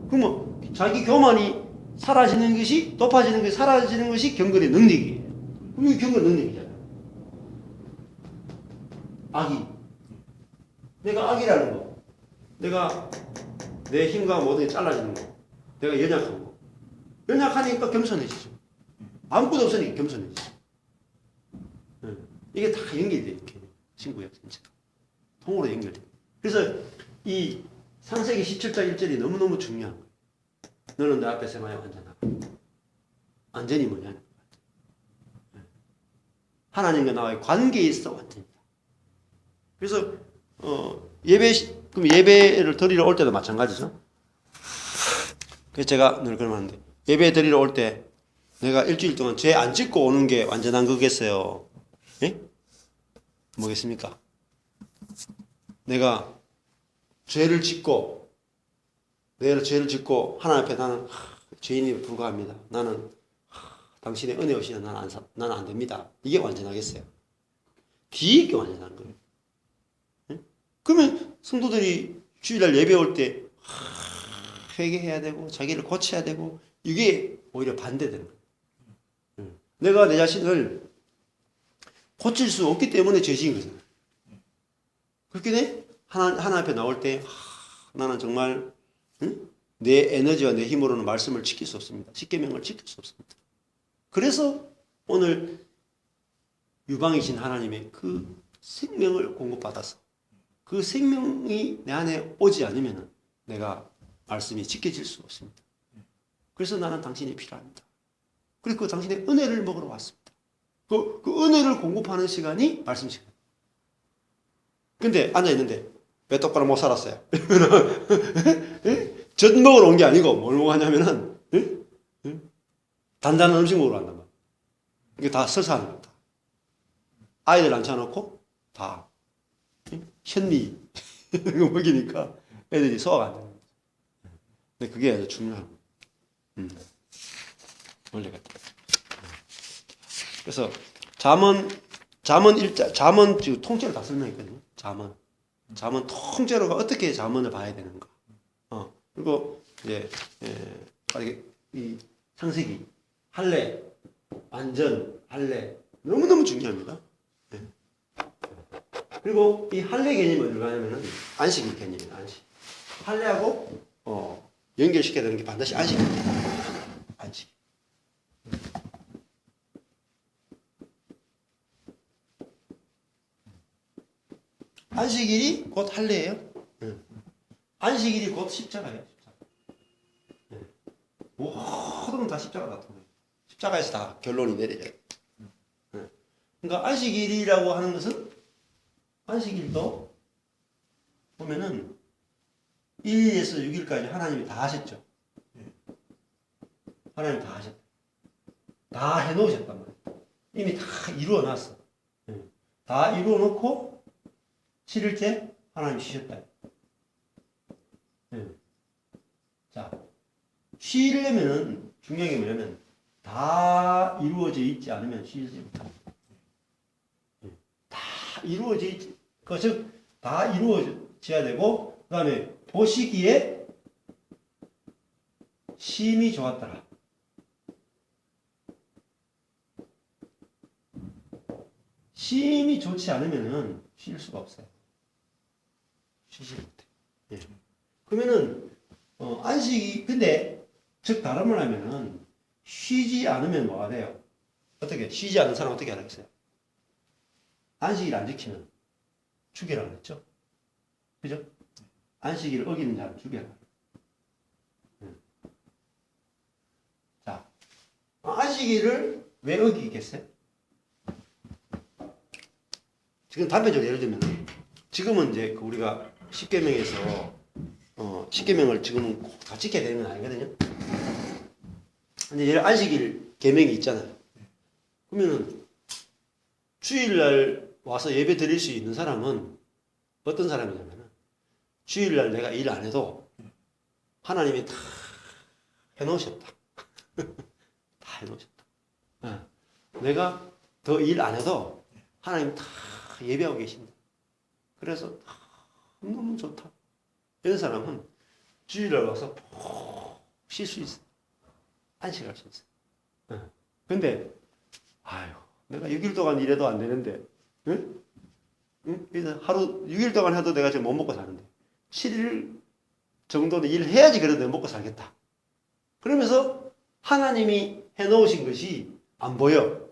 그러면 자기 교만이 사라지는 것이 높아지는 것이 사라지는 것이 경건의 능력이에요. 이게 경건 능력이잖아요. 악이 내가 악이라는 거, 내가 내 힘과 모든 게 잘라지는 거, 내가 연약한 거, 연약하니까 겸손해지죠. 아무것도 없으니까 겸손해지죠. 이게 다 연결돼 이렇게 친구야 진짜 통으로 연결돼. 그래서 이 창세기 17장 1절이 너무너무 중요한 거예요. 너는 내 앞에 세마야 완전하고 완전히 뭐냐는 하나님과 나와의 관계에 있어 완전이다. 그래서 그럼 예배를 드리러 올 때도 마찬가지죠. 그래서 제가 늘 그러는데 예배 드리러 올 때 내가 일주일 동안 죄 안 짓고 오는 게 완전한 거겠어요? 예? 뭐겠습니까? 내가 죄를 짓고 하나님 앞에 나는 죄인이 불과합니다. 나는 당신의 은혜 없이는 나는 안 됩니다. 이게 완전하겠어요? 뒤에 게 완전한 거예요. 예? 그러면 성도들이 주일날 예배 올 때 회개해야 되고 자기를 고쳐야 되고 이게 오히려 반대되는 거예요. 내가 내 자신을 고칠 수 없기 때문에 죄지은 거잖아요. 그렇게 돼? 하나님 앞에 나올 때 나는 정말 내 에너지와 내 힘으로는 말씀을 지킬 수 없습니다. 십계명을 지킬 수 없습니다. 그래서 오늘 유방이신 하나님의 그 생명을 공급받아서 그 생명이 내 안에 오지 않으면 내가 말씀이 지켜질 수 없습니다. 그래서 나는 당신이 필요합니다. 그리고 그 당신의 은혜를 먹으러 왔습니다. 그 은혜를 공급하는 시간이 말씀 시간. 근데 앉아있는데 왜 똑바로 못 살았어요? 젖 먹으러 온 게 아니고 뭘 먹고 하냐면은 단단한 음식 먹으러 간단 말이야. 이게 다 설사하는 겁니다. 아이들 앉혀놓고 다 현미 이거 먹이니까 애들이 소화가 안 되는 거죠. 근데 그게 아주 중요한 거예요. 원리가. 그래서 잠언 지금 통째로 다 설명했거든요. 잠언 통째로가 어떻게 잠언을 봐야 되는가. 그리고 이제 이 창세기 할례 완전 할례 너무너무 중요합니다. 그리고 이 할례 개념이 어디로 가냐면은 안식일 개념이에요. 안식. 할례하고 연결시켜야 되는 게 반드시 안식입니다. 안식. 안식일이 곧 할례예요. 안식일이 곧 십자가예요. 모든 건 다 십자가 나타나요. 십자가에서 다 결론이 내려져요. 그러니까 안식일이라고 하는 것은 안식일도 보면은 1일에서 6일까지 하나님이 다 하셨죠. 하나님 다 하셨다. 다 해놓으셨단 말이에요. 이미 다 이루어 놨어. 다 이루어 놓고 7일째 하나님 쉬셨다. 자, 쉬려면은 중요한 게 뭐냐면 다 이루어져 있지 않으면 쉬지 못합니다. 다 이루어져 있지, 즉 다 이루어져야 되고 그 다음에 보시기에 심히 좋았더라. 심히 좋지 않으면은 쉴 수가 없어요. 쉬지 못해. 그러면은 안식이 근데 즉 다른 말 하면은 쉬지 않으면 뭐가 돼요? 어떻게 쉬지 않는 사람 어떻게 하겠어요? 안식일 안 지키면 죽여라 그랬죠? 그죠? 안식일을 어기는 자를 죽여라. 자, 안식일을 왜 어기겠어요? 지금 단편적으로 예를 들면 지금은 이제 우리가 십계명에서 십계명을 지금은 꼭 다 지켜야 되는 건 아니거든요. 근데 예를 안식일 계명이 있잖아요. 그러면은 주일날 와서 예배 드릴 수 있는 사람은 어떤 사람이냐면은 주일날 내가 일 안 해도 하나님이 다 해놓으셨다. 다 해놓으셨다. 내가 더 일 안 해도 하나님 다 예배하고 계신다. 그래서 너무 좋다. 이런 사람은 주일날 와서 푹 쉴 수 있어. 안식할 수 있어. 근데 아유, 내가 6일 동안 일해도 안 되는데, 응? 그래서 하루 6일 동안 해도 내가 지금 못 먹고 사는데 7일 정도는 일해야지 그래도 내가 먹고 살겠다. 그러면서 하나님이 해놓으신 것이 안 보여.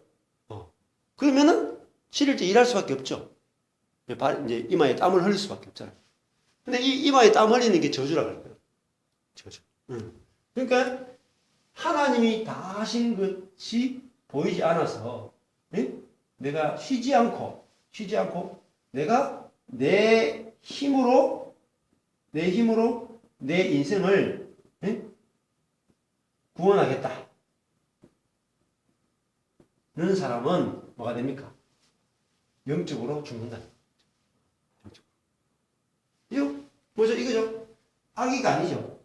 그러면은 7일째 일할 수밖에 없죠. 이제 이마에 땀을 흘릴 수밖에 없잖아요. 근데 이 이마에 땀 흘리는 게 저주라고 할 거예요. 저주. 그러니까 하나님이 다 하신 것이 보이지 않아서 내가 쉬지 않고 내가 내 힘으로 내 인생을 구원하겠다. 는 사람은 뭐가 됩니까? 영적으로 죽는다. 이거 뭐죠? 이거죠? 악의가 아니죠.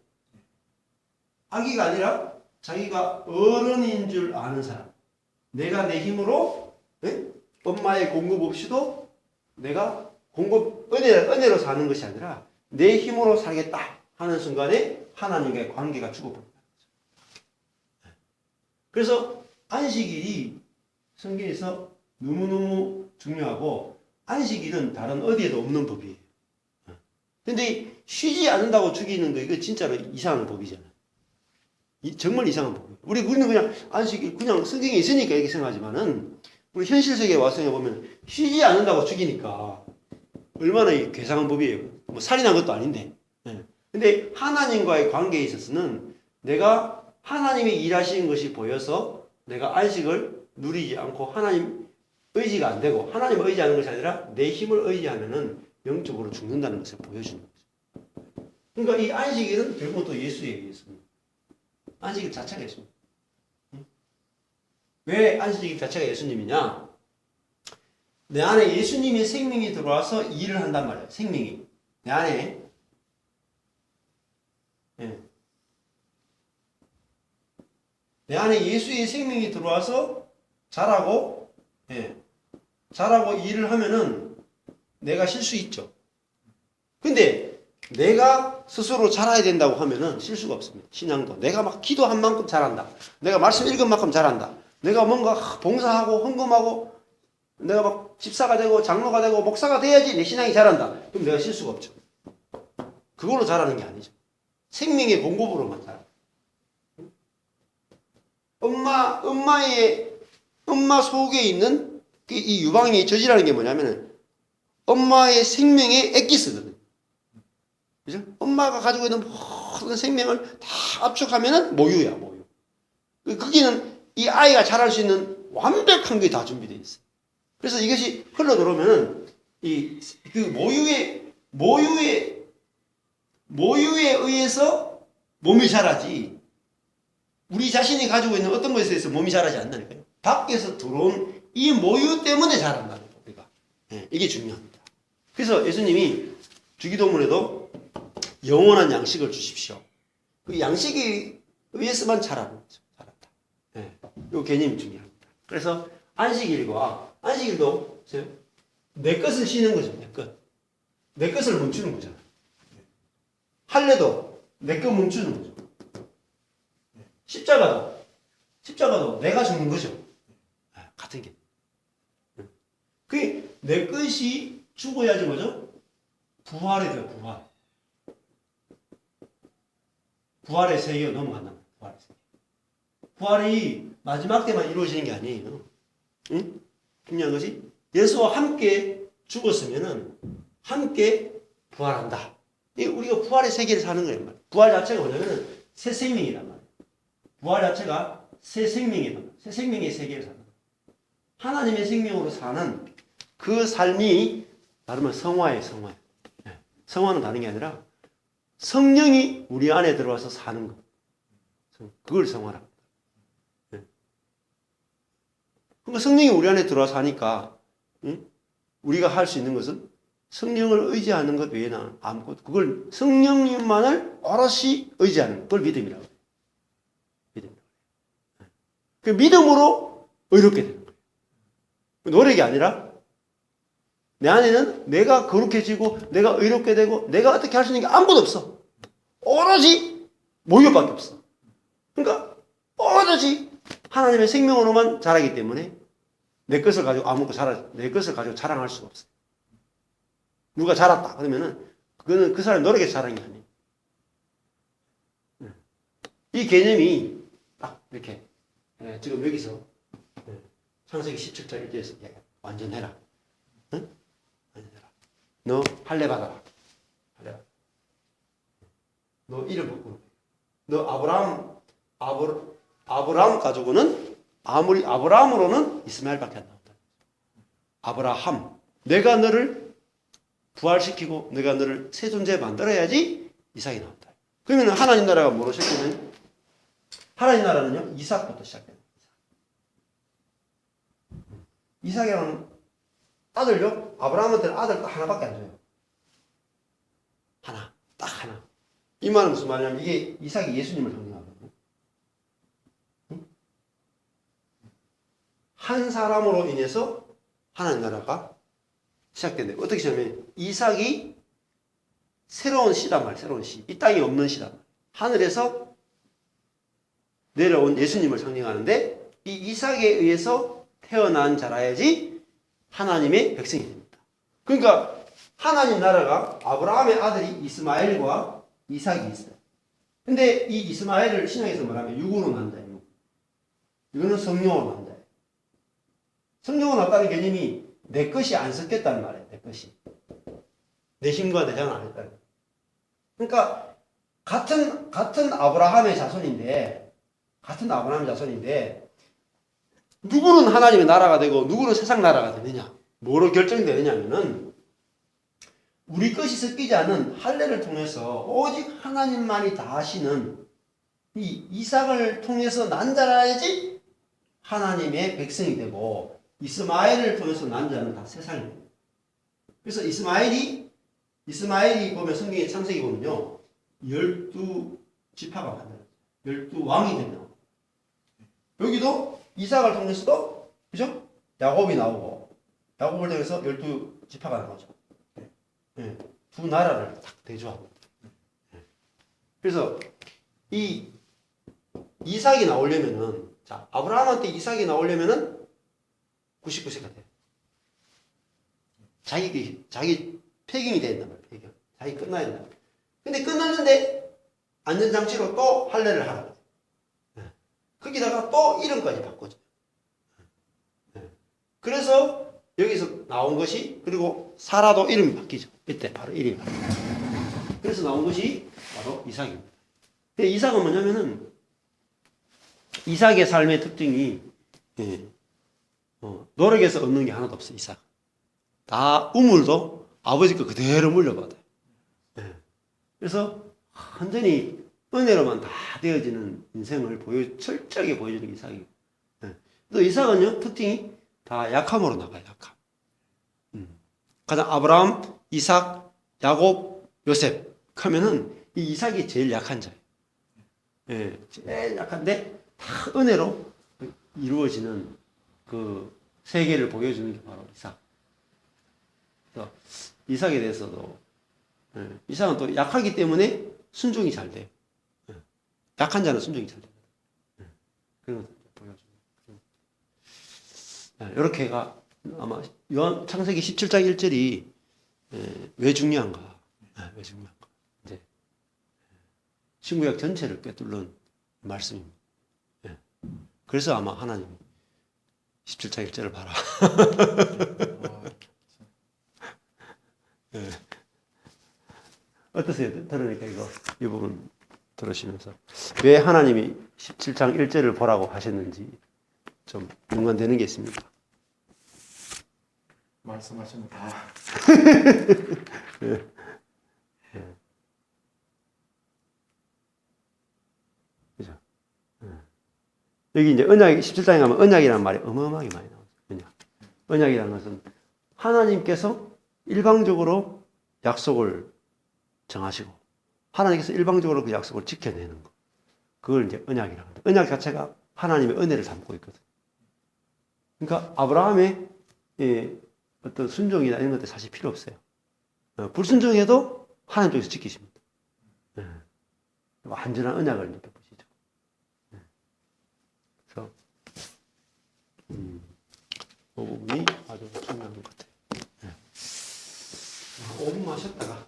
악의가 아니라 자기가 어른인 줄 아는 사람. 내가 내 힘으로 엄마의 공급 없이도 내가 은혜로 사는 것이 아니라 내 힘으로 살겠다 하는 순간에 하나님과의 관계가 죽어버린다. 그래서 안식일이 성경에서 너무너무 중요하고 안식일은 다른 어디에도 없는 법이에요. 근데 쉬지 않는다고 죽이는 거 이거 진짜로 이상한 법이잖아요. 정말 이상한 법이에요. 우리는 그냥 안식일 그냥 성경에 있으니까 이렇게 생각하지만은 우리 현실 세계에 와서 보면 쉬지 않는다고 죽이니까 얼마나 괴상한 법이에요. 뭐 살인한 것도 아닌데. 근데 하나님과의 관계에 있어서는 내가 하나님이 일하시는 것이 보여서 내가 안식을 누리지 않고 하나님 의지가 안 되고 하나님 의지하는 것이 아니라 내 힘을 의지하면은 영적으로 죽는다는 것을 보여주는 거죠. 그러니까 이 안식일은 결국은 또 예수에 의해서입니다. 안식일 자체가 예수입니다. 왜 안식일 자체가 예수님이냐? 내 안에 예수님의 생명이 들어와서 일을 한단 말이에요. 생명이. 내 안에. 내 안에 예수의 생명이 들어와서 자라고 일을 하면은 내가 쉴 수 있죠. 근데 내가 스스로 자라야 된다고 하면은 쉴 수가 없습니다. 신앙도. 내가 막 기도한 만큼 잘한다. 내가 말씀 읽은 만큼 잘한다. 내가 뭔가 봉사하고 헌금하고 내가 막 집사가 되고 장로가 되고 목사가 돼야지 내 신앙이 자란다. 그럼 내가 쉴 수가 없죠. 그걸로 자라는 게 아니죠. 생명의 공급으로만 자라. 엄마 속에 있는 이 유방의 저지라는 게 뭐냐면은 엄마의 생명의 엑기스거든. 그죠? 엄마가 가지고 있는 모든 생명을 다 압축하면은 모유야, 모유. 거기는 이 아이가 자랄 수 있는 완벽한 게 다 준비되어 있어요. 그래서 이것이 흘러 들어오면은 그 모유에 의해서 몸이 자라지. 우리 자신이 가지고 있는 어떤 것에 의해서 몸이 자라지 않는다니까요. 밖에서 들어온 이 모유 때문에 자란다는 거, 우리가. 이게 중요합니다. 그래서 예수님이 주기도문에도 영원한 양식을 주십시오. 그 양식에 의해서만 자란다. 이 개념이 중요합니다. 그래서 안식일도 내 것을 쉬는 거죠. 내 것을 멈추는 거잖아요. 할례도 내 것 멈추는 거죠. 십자가도 내가 죽는 거죠. 같은 게. 그게 내 것이 죽어야지 뭐죠? 부활이 돼요, 부활. 부활의 세계로 넘어간다. 부활이 마지막 때만 이루어지는 게 아니에요. 응? 중요한 것이 예수와 함께 죽었으면은 함께 부활한다. 우리가 부활의 세계를 사는 거예요. 부활 자체가 뭐냐면 새 생명이란 말이에요. 부활 자체가 새 생명이란 말이에요. 새 생명의 세계를 사는 거예요. 하나님의 생명으로 사는 그 삶이 말하면 성화예요, 성화. 성화는 다른 게 아니라 성령이 우리 안에 들어와서 사는 거. 그걸 성화라고 합니다. 그러니까 성령이 우리 안에 들어와서 하니까 우리가 할 수 있는 것은 성령을 의지하는 것 외에는 아무것도 그걸 성령님만을 오롯이 의지하는 그걸 믿음이라고 해요. 믿음이라고 해요. 그 믿음으로 의롭게 되는 거예요. 노력이 아니라 내 안에는 내가 거룩해지고 내가 의롭게 되고 내가 어떻게 할 수 있는 게 아무것도 없어. 오로지 모유밖에 없어. 그러니까 오로지 하나님의 생명으로만 자라기 때문에 내 것을 가지고 내 것을 가지고 자랑할 수가 없어요. 누가 자랐다 그러면은 그거는 그 사람의 노력에서 자란 게 아니에요. 이 개념이 딱 이렇게 지금 여기서 창세기 17장 1절에서 완전해라. 응? 완전해라. 너 할례 받아라. 할례 받아라. 너 이름 바꾸는 너 아브라함 가지고는 아무리 아브라함으로는 이스마엘밖에 안 나온다. 아브라함. 내가 너를 부활시키고 내가 너를 새 존재 만들어야지 이삭이 나온다. 그러면 하나님 나라가 뭐로 시작되면 하나님 나라는요, 이삭부터 시작돼요. 이삭이라는 아들요, 아브라함한테는 아들 딱 하나밖에 안 줘요. 하나, 딱 하나. 이 말은 무슨 말이냐면 이게 이삭이 예수님을 상징하거든요. 응? 한 사람으로 인해서 하나님 나라가 시작된대. 어떻게 시작하면 이삭이 새로운 씨란 말이에요. 새로운 씨. 이 땅에 없는 씨란 말이에요. 하늘에서 내려온 예수님을 상징하는데 이 이삭에 의해서 태어난 자라야지 하나님의 백성이 됩니다. 그러니까 하나님 나라가 아브라함의 아들이 이스마엘과 이삭이 있어요. 근데 이 이스마엘을 신약에서 말하면 육으로 난다. 이거는 성령으로 난다. 성령으로 났다는 개념이 내 것이 안 섞였다는 말이에요. 내 것이. 내 힘과 내 자는 안 했다는. 그러니까 같은 아브라함의 자손인데 누구는 하나님의 나라가 되고 누구는 세상 나라가 되느냐? 뭐로 결정되느냐면은 우리 것이 섞이지 않는 할례를 통해서 오직 하나님만이 다 하시는 이 이삭을 통해서 난 자라야지 하나님의 백성이 되고 이스마엘을 통해서 난 자는 다 세상이 됩니다. 그래서 이스마엘이 보면 성경의 창세기 보면요 12지파가 만들어요. 12왕이 되면 여기도 이삭을 통해서도 그죠? 야곱이 나오고 야곱을 통해서 12지파가 나오죠. 네. 두 나라를 딱 대조하고. 네. 그래서 이 이삭이 나오려면은 자 아브라함한테 이삭이 나오려면은 99세가 돼. 자기 폐경이 된단 말이야. 폐경. 자기 끝나야 된다. 근데 끝났는데 안전장치로 또 할례를 하라고. 네. 거기다가 또 이름까지 바꿔줘. 네. 그래서 여기서 나온 것이 그리고 사라도 이름이 바뀌죠. 이때 바로 이름이 바뀌죠. 그래서 나온 것이 바로 이삭입니다. 이삭은 뭐냐면은 이삭의 삶의 특징이 노력해서 얻는 게 하나도 없어요. 이삭. 다 우물도 아버지 거 그대로 물려받아요. 네. 그래서 완전히 은혜로만 다 되어지는 인생을 철저하게 보여주는 게 이삭이에요. 네. 또 이삭은요 특징이 다 약함으로 나가요. 약함. 가장 아브라함, 이삭, 야곱, 요셉 하면은 이 이삭이 제일 약한 자예요. 예, 제일 약한데 다 은혜로 이루어지는 그 세계를 보여주는 게 바로 이삭. 그래서 이삭에 대해서도 이삭은 또 약하기 때문에 순종이 잘 돼요. 약한 자는 순종이 잘 돼요. 그런 것을 보여주는. 이렇게가 아마 요한 창세기 17장 1절이 왜 중요한가? 왜 중요한가? 이제 신구약 전체를 꿰뚫는 말씀입니다. 그래서 아마 하나님 17장 1절을 봐라. 어떠세요? 들으니까 이 부분 들으시면서 왜 하나님이 17장 1절을 보라고 하셨는지 좀 연관되는 게 있습니다. 말씀하시면 다. 네. 그죠? 여기 이제 언약 17장에 가면 언약이라는 말이 어마어마하게 많이 나오죠. 언약이라는 것은 하나님께서 일방적으로 약속을 정하시고 하나님께서 일방적으로 그 약속을 지켜내는 것. 그걸 이제 언약이라고 합니다. 언약 자체가 하나님의 은혜를 담고 있거든. 그러니까 아브라함의 어떤 순종이나 이런 것들 사실 필요 없어요. 불순종해도 하나님 쪽에서 지키십니다. 완전한 언약을 느껴보시죠. 그래서 그 부분이 아주 중요한 것 같아요. 5분만 쉬었다가